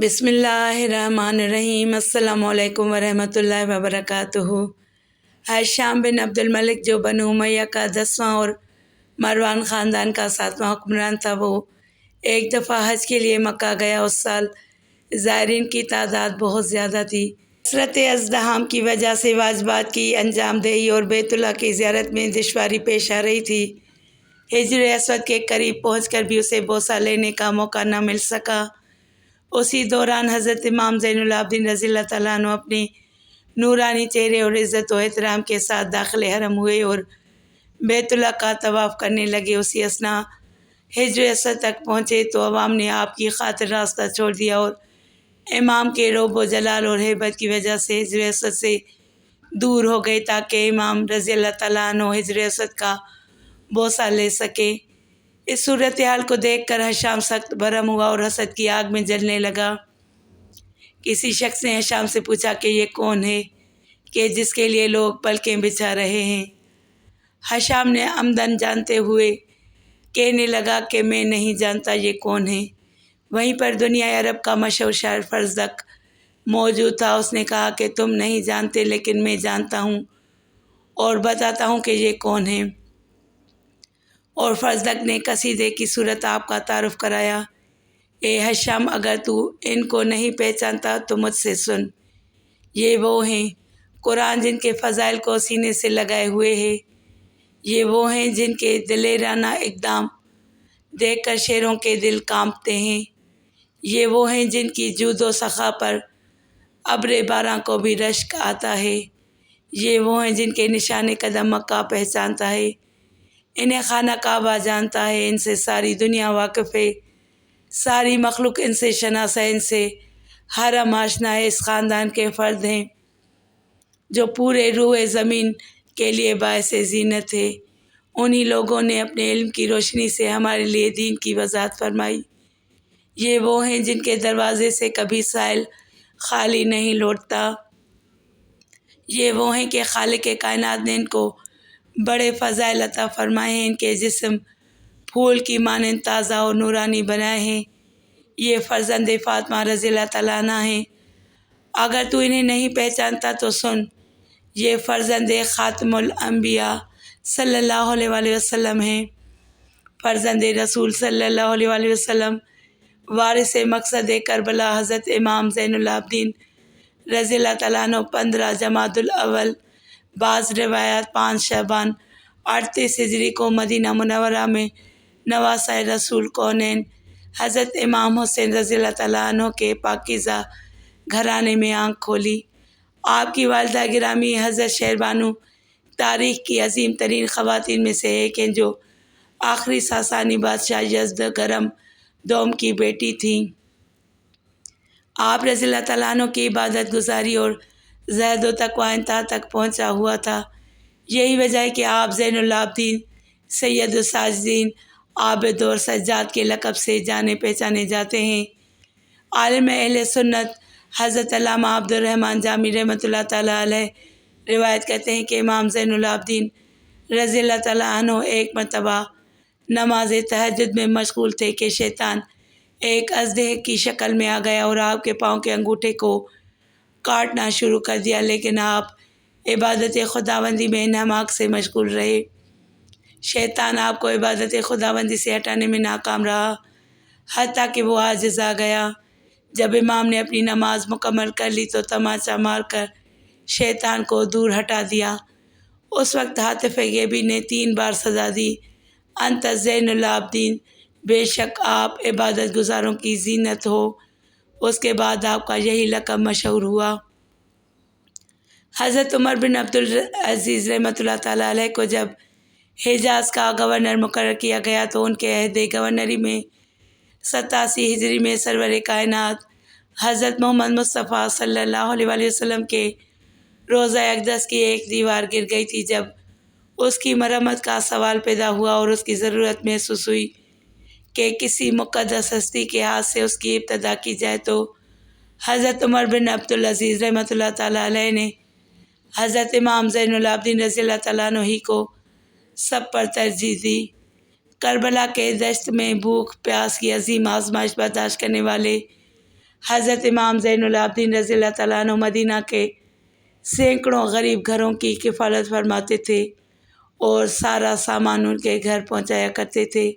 بسم اللہ الرحمن الرحیم۔ السلام علیکم ورحمۃ اللہ وبرکاتہ۔ ہشام بن عبد الملک جو بنو امیہ کا 10واں اور مروان خاندان کا 7واں حکمران تھا، وہ ایک دفعہ حج کے لیے مکہ گیا۔ اس سال زائرین کی تعداد بہت زیادہ تھی۔ کثرت ازدحام کی وجہ سے واجبات کی انجام دہی اور بیت اللہ کی زیارت میں دشواری پیش آ رہی تھی۔ حجر اسود کے قریب پہنچ کر بھی اسے بوسہ لینے کا موقع نہ مل سکا۔ اسی دوران حضرت امام زین العابدین رضی اللہ تعالیٰ عنہ اپنے نورانی چہرے اور عزت و احترام کے ساتھ داخل حرم ہوئے اور بیت اللہ کا طواف کرنے لگے۔ اسی اثناء حجر اسود تک پہنچے تو عوام نے آپ کی خاطر راستہ چھوڑ دیا اور امام کے رعب و جلال اور ہیبت کی وجہ سے حجر اسود سے دور ہو گئے تاکہ امام رضی اللہ تعالیٰ عنہ حجر اسود کا بوسہ لے سکے۔ اس صورتحال کو دیکھ کر ہشام سخت برہم ہوا اور حسد کی آگ میں جلنے لگا۔ کسی شخص نے ہشام سے پوچھا کہ یہ کون ہے کہ جس کے لیے لوگ پلکیں بچھا رہے ہیں؟ ہشام نے عمدن جانتے ہوئے کہنے لگا کہ میں نہیں جانتا یہ کون ہے۔ وہیں پر دنیا عرب کا مشہور شاعر فرزدق موجود تھا۔ اس نے کہا کہ تم نہیں جانتے لیکن میں جانتا ہوں اور بتاتا ہوں کہ یہ کون ہے۔ اور فرزدق نے قصیدے کی صورت آپ کا تعارف کرایا۔ اے ہشام، اگر تو ان کو نہیں پہچانتا تو مجھ سے سن۔ یہ وہ ہیں قرآن جن کے فضائل کو سینے سے لگائے ہوئے ہے۔ یہ وہ ہیں جن کے دلیرانہ اقدام دیکھ کر شیروں کے دل کانپتے ہیں۔ یہ وہ ہیں جن کی جود و سخا پر ابر باران کو بھی رشک آتا ہے۔ یہ وہ ہیں جن کے نشان قدم مکہ پہچانتا ہے۔ انہیں خانہ کعبہ جانتا ہے، ان سے ساری دنیا واقف ہے، ساری مخلوق ان سے شناس ہے، ان سے حرم آشنا ہے۔ اس خاندان کے فرد ہیں جو پورے روئے زمین کے لیے باعث زینت ہے۔ انہی لوگوں نے اپنے علم کی روشنی سے ہمارے لیے دین کی وضاحت فرمائی۔ یہ وہ ہیں جن کے دروازے سے کبھی سائل خالی نہیں لوٹتا۔ یہ وہ ہیں کہ خالق کائنات نے ان کو بڑے فضائل عطا فرمائے ہیں، ان کے جسم پھول کی مانند تازہ اور نورانی بنائے ہیں۔ یہ فرزند فاطمہ رضی اللہ تعالیٰ عنہ ہیں۔ اگر تو انہیں نہیں پہچانتا تو سن، یہ فرزند خاتم الانبیاء صلی اللہ علیہ وآلہ وسلم ہیں، فرزند رسول صلی اللہ علیہ وآلہ وسلم، وارث مقصد کربلا حضرت امام زین العابدین رضی اللہ تعالیٰ عنہ 15 جمادی الاول، بعض روایات 5 شعبان 38 ہجری کو مدینہ منورہ میں نواسہ رسول کونین حضرت امام حسین رضی اللہ تعالیٰ عنہ کے پاکیزہ گھرانے میں آنکھ کھولی۔ آپ کی والدہ گرامی حضرت شہربانو تاریخ کی عظیم ترین خواتین میں سے ایک ہیں، جو آخری ساسانی بادشاہ یزدگرد دوم کی بیٹی تھیں۔ آپ رضی اللہ تعالیٰ عنہ کی عبادت گزاری اور زہد و تقویٰ انتہا تک پہنچا ہوا تھا۔ یہی وجہ ہے کہ آپ زین العابدین، سید الساجدین، عابد اور سجاد کے لقب سے جانے پہچانے جاتے ہیں۔ عالم اہل سنت حضرت علامہ عبد الرحمن جامی رحمۃ اللہ تعالیٰ علیہ روایت کرتے ہیں کہ امام زین العابدین رضی اللہ تعالیٰ عنہ ایک مرتبہ نماز تہجد میں مشغول تھے کہ شیطان ایک اژدہے کی شکل میں آ گیا اور آپ کے پاؤں کے انگوٹھے کو کاٹنا شروع کر دیا، لیکن آپ عبادت خداوندی میں انہماک سے مشغول رہے۔ شیطان آپ کو عبادت خداوندی سے ہٹانے میں ناکام رہا، حتیٰ کہ وہ عاجز آ گیا۔ جب امام نے اپنی نماز مکمل کر لی تو تماچا مار کر شیطان کو دور ہٹا دیا۔ اس وقت ہاتف غیبی نے 3 بار سزا دی، انت زین العابدین، بے شک آپ عبادت گزاروں کی زینت ہو۔ اس کے بعد آپ کا یہی لقب مشہور ہوا۔ حضرت عمر بن عبدالعزیز رحمۃ اللہ تعالیٰ علیہ کو جب حجاز کا گورنر مقرر کیا گیا تو ان کے عہد گورنری میں 87 ہجری میں سرور کائنات حضرت محمد مصطفیٰ صلی اللہ علیہ وآلہ وسلم کے روضہ اقدس کی ایک دیوار گر گئی تھی۔ جب اس کی مرمت کا سوال پیدا ہوا اور اس کی ضرورت محسوس ہوئی کہ کسی مقدس ہستی کے ہاتھ سے اس کی ابتدا کی جائے تو حضرت عمر بن عبدالعزیز رحمۃ اللہ تعالیٰ علیہ نے حضرت امام زین العابدین رضی اللہ تعالیٰ عنہ ہی کو سب پر ترجیح دی۔ کربلا کے دشت میں بھوک پیاس کی عظیم آزمائش برداشت کرنے والے حضرت امام زین العابدین رضی اللہ تعالیٰ عنہ مدینہ کے سینکڑوں غریب گھروں کی کفالت فرماتے تھے اور سارا سامان ان کے گھر پہنچایا کرتے تھے،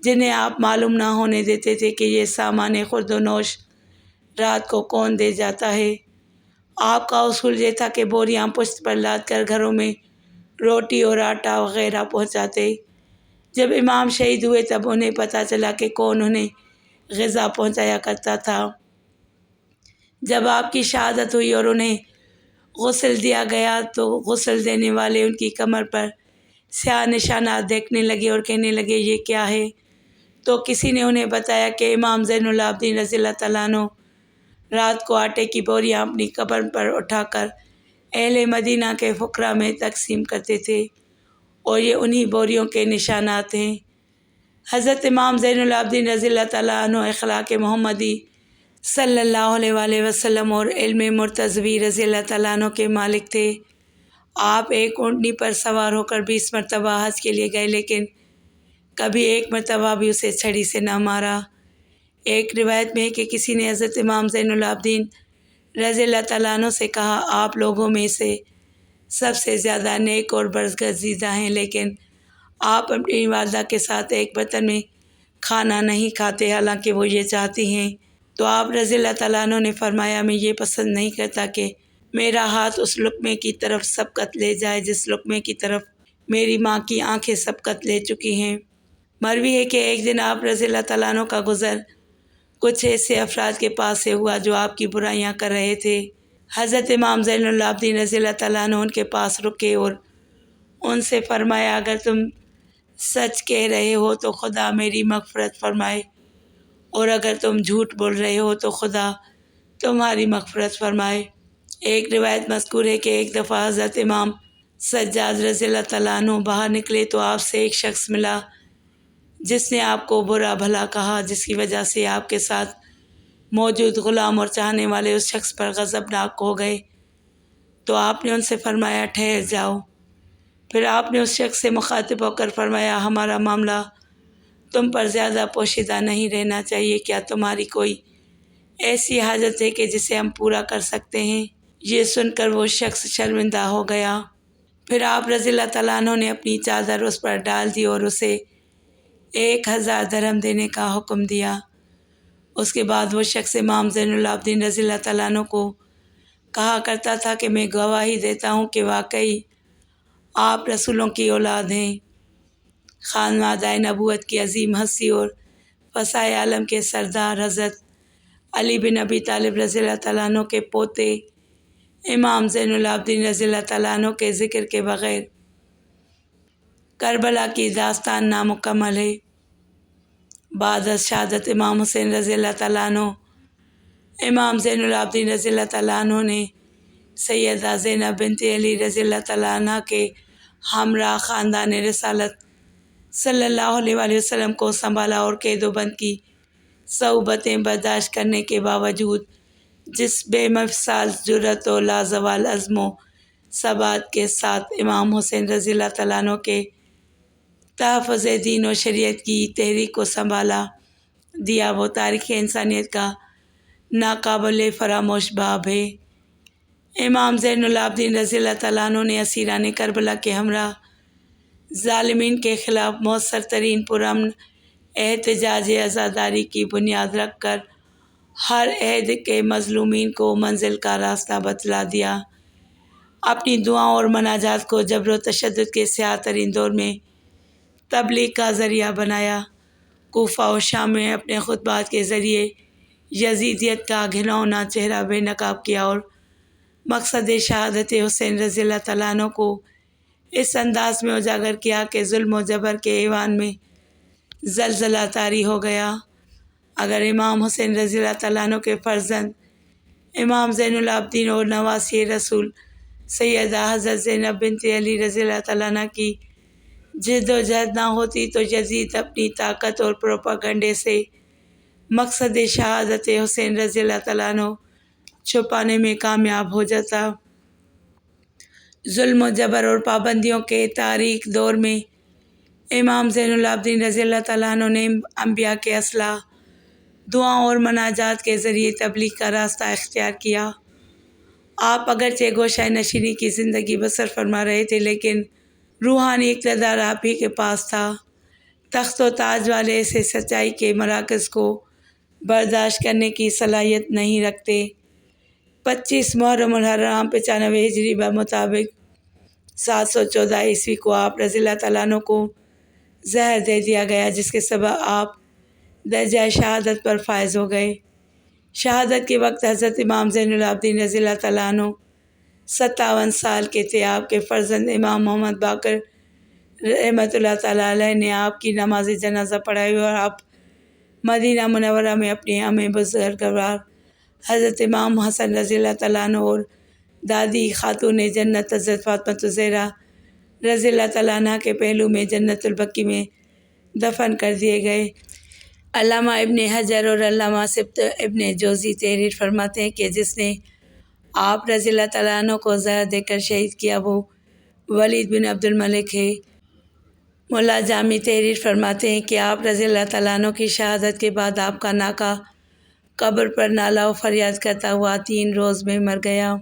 جنہیں آپ معلوم نہ ہونے دیتے تھے کہ یہ سامان خورد و نوش رات کو کون دے جاتا ہے۔ آپ کا اصول یہ تھا کہ بوریاں پشت پر لاد کر گھروں میں روٹی اور آٹا وغیرہ پہنچاتے۔ جب امام شہید ہوئے تب انہیں پتہ چلا کہ کون انہیں غذا پہنچایا کرتا تھا۔ جب آپ کی شہادت ہوئی اور انہیں غسل دیا گیا تو غسل دینے والے ان کی کمر پر سیاہ نشانات دیکھنے لگے اور کہنے لگے یہ کیا ہے؟ تو کسی نے انہیں بتایا کہ امام زین العابدین رضی اللہ تعالیٰ عنہ رات کو آٹے کی بوریاں اپنی قبر پر اٹھا کر اہل مدینہ کے فقراء میں تقسیم کرتے تھے، اور یہ انہی بوریوں کے نشانات ہیں۔ حضرت امام زین العابدین رضی اللہ تعالیٰ عنہ اخلاق محمدی صلی اللہ علیہ وآلہ وسلم اور علم مرتضوی رضی اللہ تعالیٰ عنہ کے مالک تھے۔ آپ ایک اونٹنی پر سوار ہو کر 20 مرتبہ حج کے لیے گئے، لیکن کبھی ایک مرتبہ بھی اسے چھڑی سے نہ مارا۔ ایک روایت میں ہے کہ کسی نے حضرت امام زین العابدین رضی اللہ تعالیٰ عنہ سے کہا آپ لوگوں میں سے سب سے زیادہ نیک اور برگزیدہ ہیں، لیکن آپ اپنی والدہ کے ساتھ ایک برتن میں کھانا نہیں کھاتے، حالانکہ وہ یہ چاہتی ہیں۔ تو آپ رضی اللہ تعالیٰ عنہ نے فرمایا میں یہ پسند نہیں کرتا کہ میرا ہاتھ اس لقمے کی طرف سبقت لے جائے جس لقمے کی طرف میری ماں کی آنکھیں سبقت لے چکی ہیں۔ مروی ہے کہ ایک دن آپ رضی اللہ تعالیٰ عنہ کا گزر کچھ ایسے افراد کے پاس سے ہوا جو آپ کی برائیاں کر رہے تھے۔ حضرت امام زین العابدین رضی اللہ تعالیٰ عنہ ان کے پاس رکے اور ان سے فرمایا اگر تم سچ کہہ رہے ہو تو خدا میری مغفرت فرمائے، اور اگر تم جھوٹ بول رہے ہو تو خدا تمہاری مغفرت فرمائے۔ ایک روایت مذکور ہے کہ ایک دفعہ حضرت امام سجاد رضی اللہ تعالیٰ عنہ باہر نکلے تو آپ سے ایک شخص ملا جس نے آپ کو برا بھلا کہا، جس کی وجہ سے آپ کے ساتھ موجود غلام اور چاہنے والے اس شخص پر غضبناک ہو گئے۔ تو آپ نے ان سے فرمایا ٹھہر جاؤ۔ پھر آپ نے اس شخص سے مخاطب ہو کر فرمایا ہمارا معاملہ تم پر زیادہ پوشیدہ نہیں رہنا چاہیے، کیا تمہاری کوئی ایسی حاجت ہے کہ جسے ہم پورا کر سکتے ہیں؟ یہ سن کر وہ شخص شرمندہ ہو گیا۔ پھر آپ رضی اللہ تعالیٰ عنہ نے اپنی چادر اس پر ڈال دی اور اسے 1000 درہم دینے کا حکم دیا۔ اس کے بعد وہ شخص امام زین العابدین رضی اللہ تعالیٰ عنہ کو کہا کرتا تھا کہ میں گواہی دیتا ہوں کہ واقعی آپ رسولوں کی اولاد ہیں، خانوادہ نبوت کی عظیم ہستی اور فسائے عالم کے سردار حضرت علی بن ابی طالب رضی اللہ تعالیٰ عنہ کے پوتے امام زین العابدین رضی اللہ تعالیٰ عنہ کے ذکر کے بغیر کربلا کی داستان نامکمل ہے۔ بعد از شہادت امام حسین رضی اللہ تعالیٰ عنہ، امام زین العابدین رضی اللہ تعالیٰ عنہ نے سیدہ زینب بنت علی رضی اللہ تعالیٰ عنہ کے ہمراہ خاندان رسالت صلی اللہ علیہ وآلہ وسلم کو سنبھالا اور قید و بند کی صعوبتیں برداشت کرنے کے باوجود جس بے مثال جرأت و لازوال عزم و ثبات کے ساتھ امام حسین رضی اللہ تعالیٰ عنہ کے تحفظ دین و شریعت کی تحریک کو سنبھالا دیا وہ تاریخ انسانیت کا ناقابل فراموش باب ہے۔ امام زین العابدین رضی اللہ تعالیٰ عنہ نے اسیران کربلا کے ہمراہ ظالمین کے خلاف مؤثر ترین پرامن احتجاج عزاداری کی بنیاد رکھ کر ہر عہد کے مظلومین کو منزل کا راستہ بتلا دیا۔ اپنی دعاؤں اور مناجات کو جبر و تشدد کے سیاہ ترین دور میں تبلیغ کا ذریعہ بنایا۔ کوفہ و شام میں اپنے خطبات کے ذریعے یزیدیت کا گھناؤنا چہرہ بے نقاب کیا اور مقصد شہادت حسین رضی اللہ تعالیٰ عنہ کو اس انداز میں اجاگر کیا کہ ظلم و جبر کے ایوان میں زلزلہ طاری ہو گیا۔ اگر امام حسین رضی اللہ تعالیٰ عنہ کے فرزند امام زین العابدین اور نواسی رسول سیدہ حضرت زینب بنت علی رضی اللہ تعالیٰ عنہ کی جد و جہد نہ ہوتی تو یزید اپنی طاقت اور پروپیگنڈے سے مقصد شہادت حسین رضی اللہ تعالیٰ عنہ چھپانے میں کامیاب ہو جاتا۔ ظلم و جبر اور پابندیوں کے تاریک دور میں امام زین العابدین رضی اللہ تعالیٰ عنہ نے انبیاء کے اصلاح، دعاؤں اور مناجات کے ذریعے تبلیغ کا راستہ اختیار کیا۔ آپ اگرچہ گوشہ نشینی کی زندگی بسر فرما رہے تھے، لیکن روحانی اقتدار آپ ہی کے پاس تھا۔ تخت و تاج والے ایسے سچائی کے مراکز کو برداشت کرنے کی صلاحیت نہیں رکھتے۔ 25 محرم الحرام 95 ہجری بمطابق 714 عیسوی کو آپ رضی اللہ تعالیٰ عنہ کو زہر دے دیا گیا، جس کے سبب آپ درجہ شہادت پر فائز ہو گئے۔ شہادت کے وقت حضرت امام زین العابدین رضی اللہ تعالیٰ عنہ 57 سال کے تھے۔ آپ کے فرزند امام محمد باقر رحمۃ اللہ تعالیٰ علیہ نے آپ کی نماز جنازہ پڑھائی اور آپ مدینہ منورہ میں اپنی امی بزرگوار حضرت امام حسن رضی اللہ تعالیٰ عنہ اور دادی خاتون جنت حضرت فاطمہ الزہرا رضی اللہ تعالیٰ عنہ کے پہلو میں جنت البقیع میں دفن کر دیے گئے۔ علامہ ابن حجر اور علامہ سبط ابن جوزی تحریر فرماتے ہیں کہ جس نے آپ رضی اللہ تعالیٰ عنہ کو زہر دے کر شہید کیا وہ ولید بن عبد الملک ہے۔ ملا جامی تحریر فرماتے ہیں کہ آپ رضی اللہ تعالیٰ عنہ کی شہادت کے بعد آپ کا ناکا قبر پر نالہ و فریاد کرتا ہوا 3 روز میں مر گیا۔